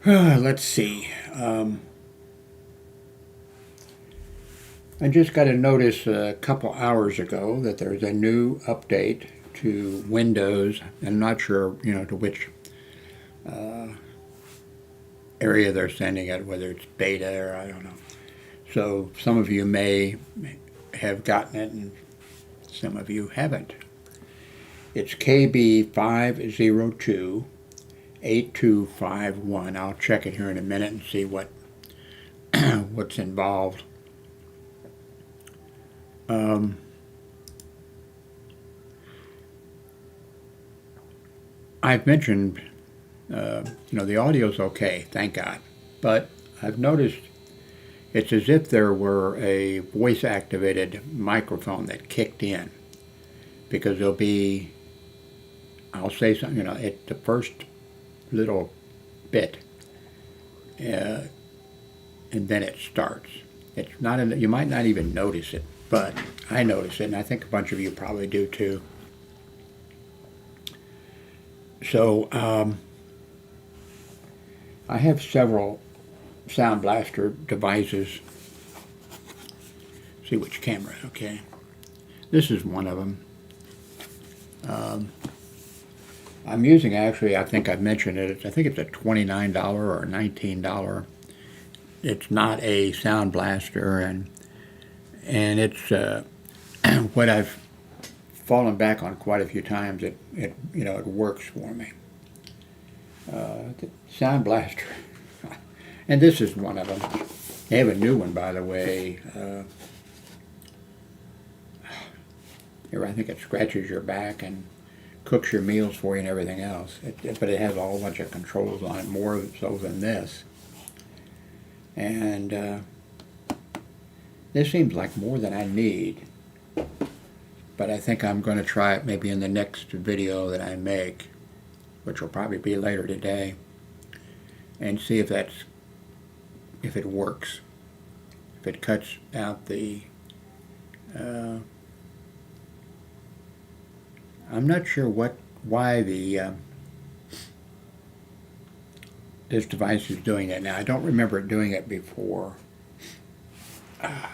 Let's see. I just got a notice a couple hours ago that there's a new update to Windows. I'm not sure, to which area they're sending it, whether it's beta or I don't know. So some of you may have gotten it and some of you haven't. It's KB5028251. I'll check it here in a minute and see what's involved. I've mentioned, the audio's okay, thank God. But I've noticed it's as if there were a voice-activated microphone that kicked in. Because there'll be, I'll say something, the first little bit, and then it starts. It's not, you might not even notice it, but I notice it, and I think a bunch of you probably do too. So I have several Sound Blaster devices. See which camera, okay. This is one of them. I'm using, actually, I think I've mentioned it, I think it's a $29 or $19. It's not a Sound Blaster, and it's what I've fallen back on quite a few times. It works for me. The Sound Blaster, and this is one of them. They have a new one, by the way. Here, I think it scratches your back and cooks your meals for you and everything else. But it has a whole bunch of controls on it, more so than this. And this seems like more than I need. But I think I'm going to try it maybe in the next video that I make, which will probably be later today, and see if it works. If it cuts out the I'm not sure why this device is doing it now. I don't remember it doing it before. I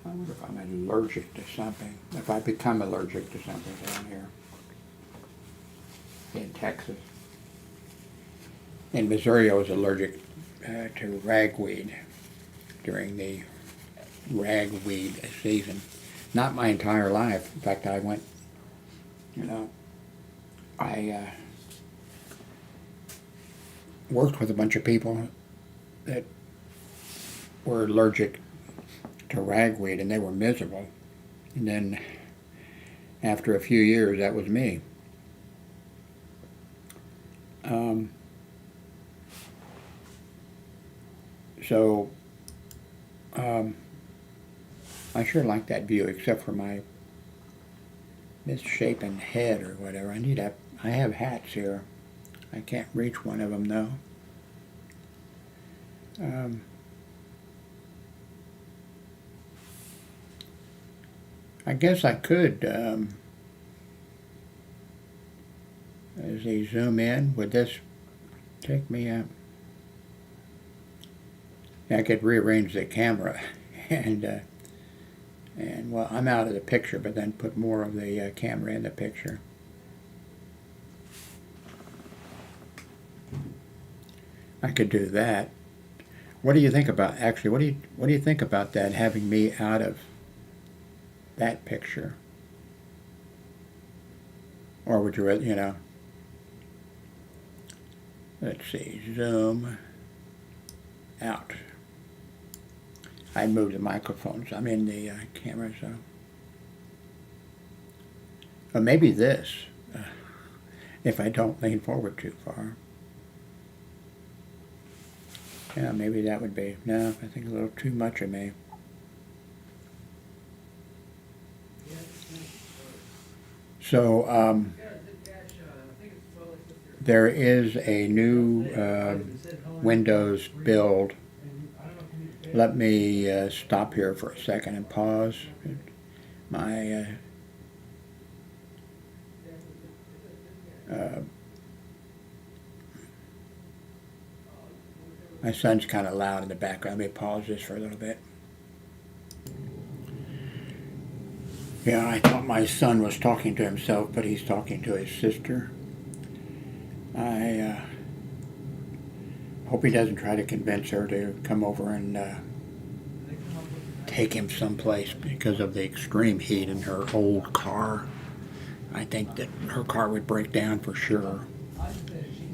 wonder if I'm allergic to something. If I become allergic to something down here in Texas. In Missouri, I was allergic to ragweed during the ragweed season. Not my entire life. In fact, I went, I worked with a bunch of people that were allergic to ragweed, and they were miserable. And then after a few years, that was me. I sure like that view, except for my misshapen head or whatever. I have hats here. I can't reach one of them though. I guess I could, as they zoom in, would this take me up? I could rearrange the camera and well, I'm out of the picture, but then put more of the camera in the picture. I could do that. What do you think about, actually, what do you think about that, having me out of that picture? Or would you, let's see, zoom out. I'd move the microphones. I'm in the camera, so. Or maybe this, if I don't lean forward too far. Yeah, maybe that would be, no, I think a little too much of me. So, there is a new Windows build. Let me stop here for a second and pause my My son's kind of loud in the background. Let me pause this for a little bit. Yeah, I thought my son was talking to himself, but he's talking to his sister. I hope he doesn't try to convince her to come over and take him someplace because of the extreme heat in her old car. I think that her car would break down for sure.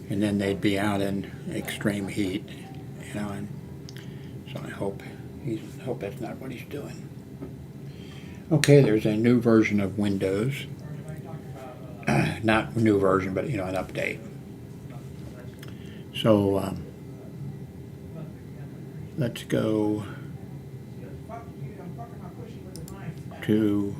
And then they'd be out in extreme heat, you know, and so I hope that's not what he's doing. Okay, there's a new version of Windows. Not new version, but you know, an update. So let's go to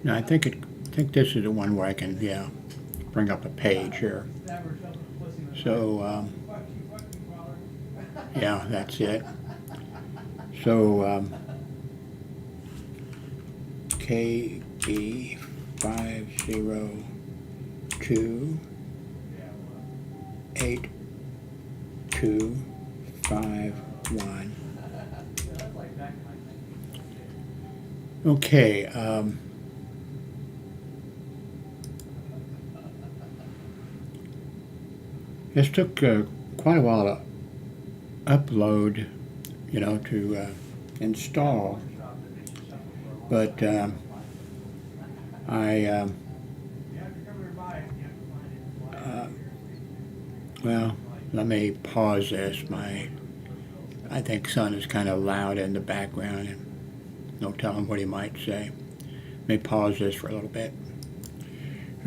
no, I think this is the one where I can bring up a page here. So yeah, that's it. So KB5028251. Okay. This took quite a while to upload, you know, to install, but well, let me pause this. I think son is kind of loud in the background, and no telling what he might say. Let me pause this for a little bit.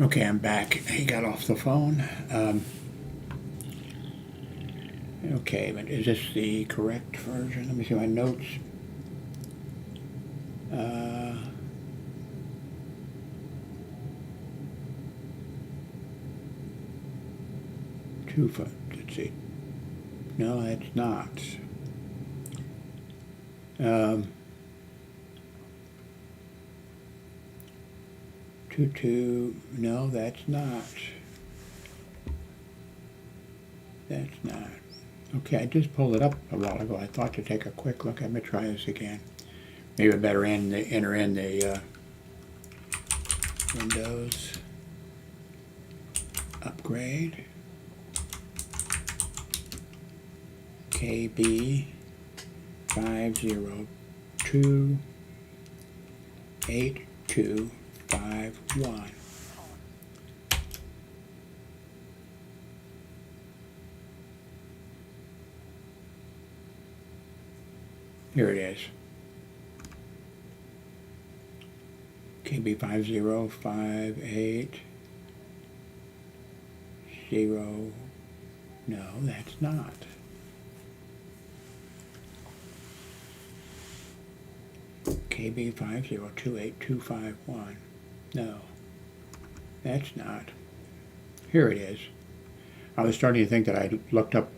Okay, I'm back. He got off the phone. Okay, but is this the correct version? Let me see my notes. Let's see. No, that's not. No, that's not. That's not. Okay, I just pulled it up a while ago. I thought to take a quick look. Let me try this again. Maybe I better enter in the Windows upgrade. KB5028251. Here it is. KB50580. No, that's not. KB5028251. No, that's not. Here it is. I was starting to think that I looked up.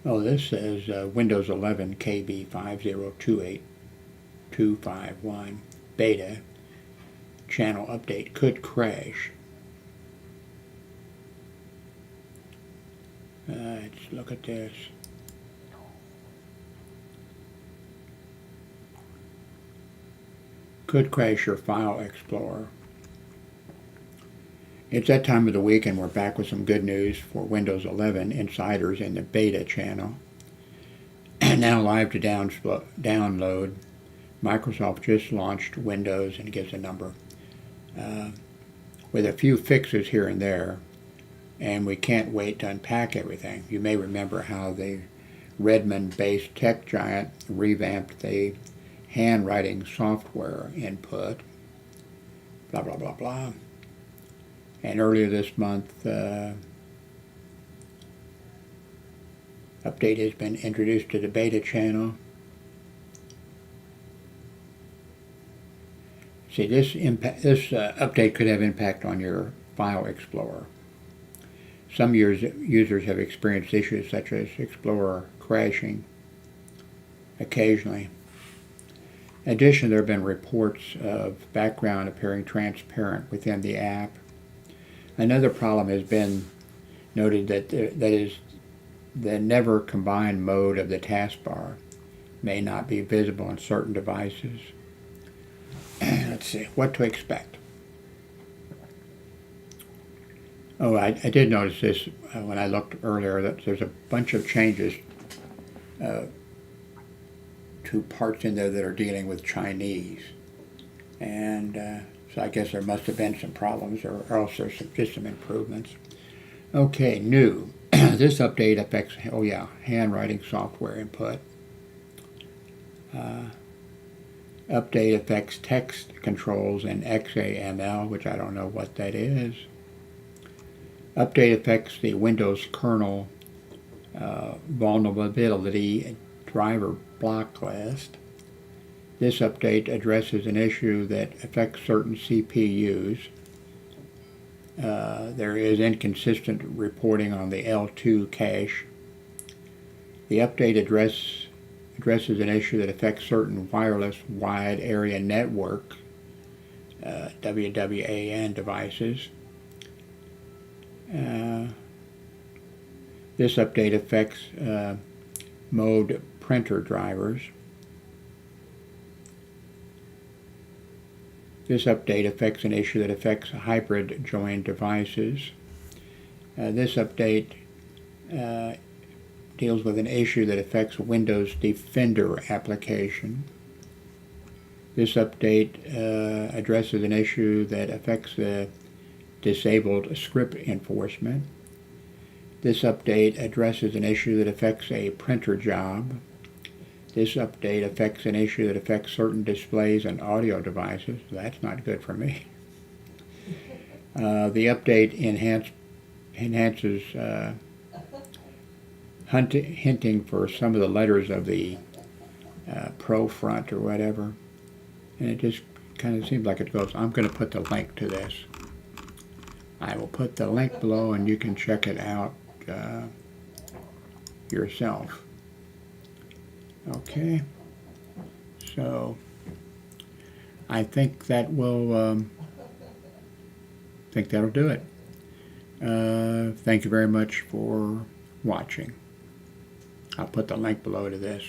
Oh, this says Windows 11 KB5028251 beta channel update could crash. Let's look at this. Could crash your file explorer. It's that time of the week, and we're back with some good news for Windows 11 insiders in the beta channel. And now live to download. Microsoft just launched Windows, and it gives a number, with a few fixes here and there. And we can't wait to unpack everything. You may remember how the Redmond-based tech giant revamped the handwriting software input, blah, blah, blah, blah. And earlier this month, update has been introduced to the beta channel. See, this update could have impact on your file explorer. Some users have experienced issues such as Explorer crashing occasionally. In addition, there have been reports of background appearing transparent within the app. Another problem has been noted that the never combined mode of the taskbar may not be visible on certain devices. Let's see, what to expect. Oh, I did notice this when I looked earlier, that there's a bunch of changes to parts in there that are dealing with Chinese. And so I guess there must have been some problems, or else there's just some improvements. Okay, new. This update affects, oh yeah, handwriting software input. Update affects text controls in XAML, which I don't know what that is. Update affects the Windows kernel vulnerability driver block list. This update addresses an issue that affects certain CPUs. There is inconsistent reporting on the L2 cache. The update addresses an issue that affects certain wireless wide area network WWAN devices. This update affects mode printer drivers. This update affects an issue that affects hybrid joined devices. This update deals with an issue that affects Windows Defender application. This update addresses an issue that affects the disabled script enforcement. This update addresses an issue that affects a printer job. This update affects an issue that affects certain displays and audio devices. That's not good for me. The update enhances hinting for some of the letters of the Pro front or whatever. And it just kind of seems like it goes. I'm going to put the link to this. I will put the link below and you can check it out yourself. Okay, so I think that will that'll do it. Thank you very much for watching. I'll put the link below to this.